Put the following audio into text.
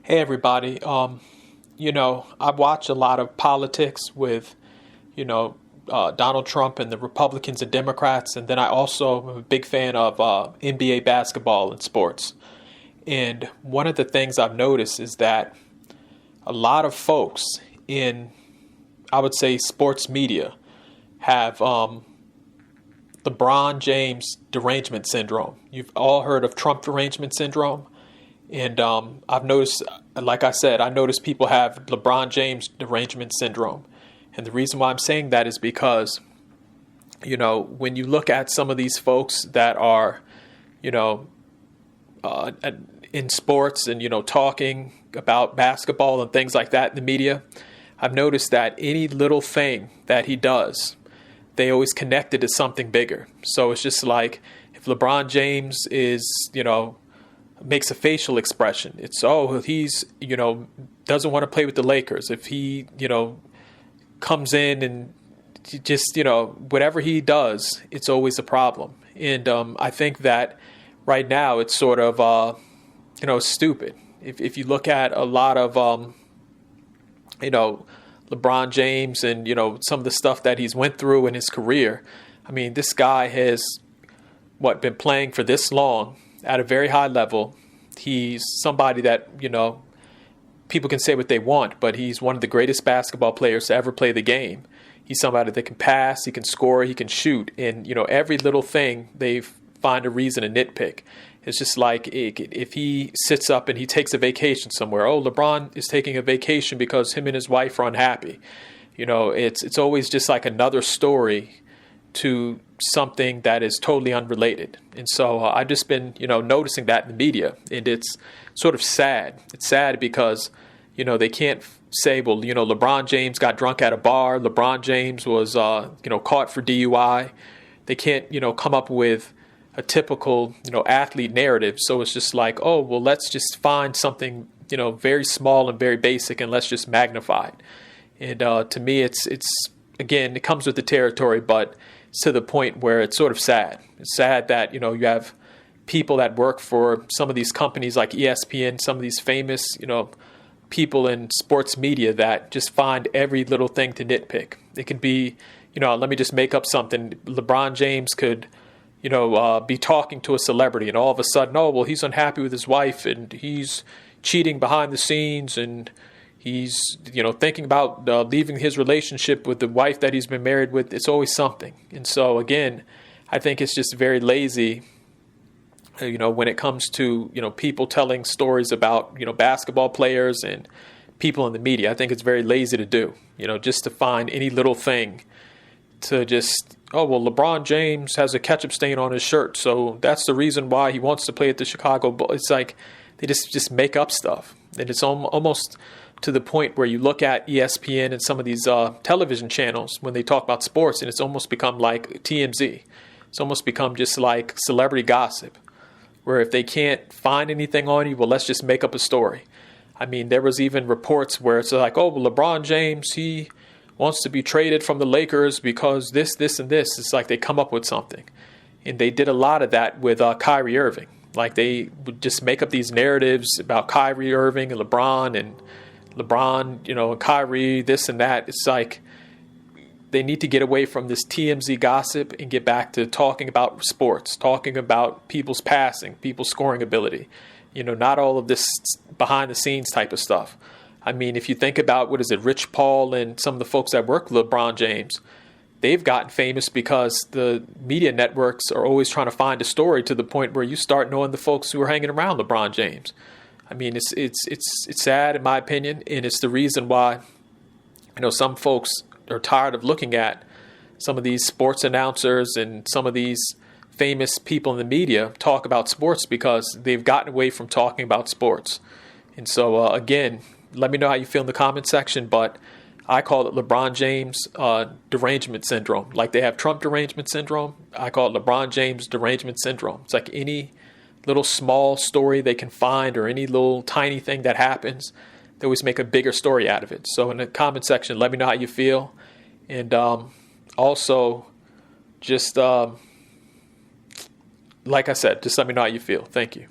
Hey everybody. I watch a lot of politics with, Donald Trump and the Republicans and Democrats, and then I also am a big fan of NBA basketball and sports. And one of the things I've noticed is that a lot of folks in, I would say, sports media have LeBron James derangement syndrome. You've all heard of Trump derangement syndrome. And I've noticed, like I said, I noticed people have LeBron James derangement syndrome. And the reason why I'm saying that is because, when you look at some of these folks that are, in sports and, talking about basketball and things like that in the media, I've noticed that any little thing that he does, they always connect it to something bigger. So it's just like if LeBron James is, makes a facial expression. It's, he's, doesn't want to play with the Lakers. If he, comes in and just, whatever he does, it's always a problem. And I think that right now it's sort of, stupid. If you look at a lot of, LeBron James and, some of the stuff that he's went through in his career, I mean, this guy has, been playing for this long at a very high level. He's somebody that, people can say what they want, but he's one of the greatest basketball players to ever play the game. He's somebody that can pass, he can score, he can shoot. And, every little thing they find a reason to nitpick. It's just like if he sits up and he takes a vacation somewhere. Oh, LeBron is taking a vacation because him and his wife are unhappy. It's always just like another story to something that is totally unrelated. And so I've just been, noticing that in the media, and it's sort of sad. It's sad because, they can't say, well, LeBron James got drunk at a bar. LeBron James was, caught for DUI. They can't, come up with a typical, athlete narrative. So it's just like, oh, well, let's just find something, very small and very basic, and let's just magnify it. And to me, it's again, it comes with the territory, but to the point where it's sort of sad. It's sad that, you have people that work for some of these companies like ESPN, some of these famous, people in sports media that just find every little thing to nitpick. It can be, let me just make up something. LeBron James could, be talking to a celebrity and all of a sudden, oh, well, he's unhappy with his wife and he's cheating behind the scenes and he's, thinking about leaving his relationship with the wife that he's been married with. It's always something. And so, again, I think it's just very lazy, when it comes to, people telling stories about, basketball players and people in the media. I think it's very lazy to do, just to find any little thing to just, oh, well, LeBron James has a ketchup stain on his shirt, so that's the reason why he wants to play at the Chicago Bulls. It's like they just make up stuff. And it's almost to the point where you look at ESPN and some of these television channels when they talk about sports, and it's almost become like TMZ. It's almost become just like celebrity gossip, where if they can't find anything on you, well, let's just make up a story. I mean, there was even reports where it's like, oh, well, LeBron James, he wants to be traded from the Lakers because this, and this. It's like they come up with something. And they did a lot of that with Kyrie Irving. Like they would just make up these narratives about Kyrie Irving and LeBron, and Kyrie, this and that. It's like they need to get away from this TMZ gossip and get back to talking about sports, talking about people's passing, people's scoring ability. Not all of this behind the scenes type of stuff. I mean, if you think about, Rich Paul and some of the folks that work with LeBron James, they've gotten famous because the media networks are always trying to find a story to the point where you start knowing the folks who are hanging around LeBron James. I mean, it's sad in my opinion, and it's the reason why, some folks are tired of looking at some of these sports announcers and some of these famous people in the media talk about sports because they've gotten away from talking about sports. And so, again, let me know how you feel in the comment section, but I call it LeBron James derangement syndrome. Like they have Trump derangement syndrome, I call it LeBron James derangement syndrome. It's like any little small story they can find or any little tiny thing that happens, they always make a bigger story out of it. So in the comment section, let me know how you feel. And also, just like I said, just let me know how you feel. Thank you.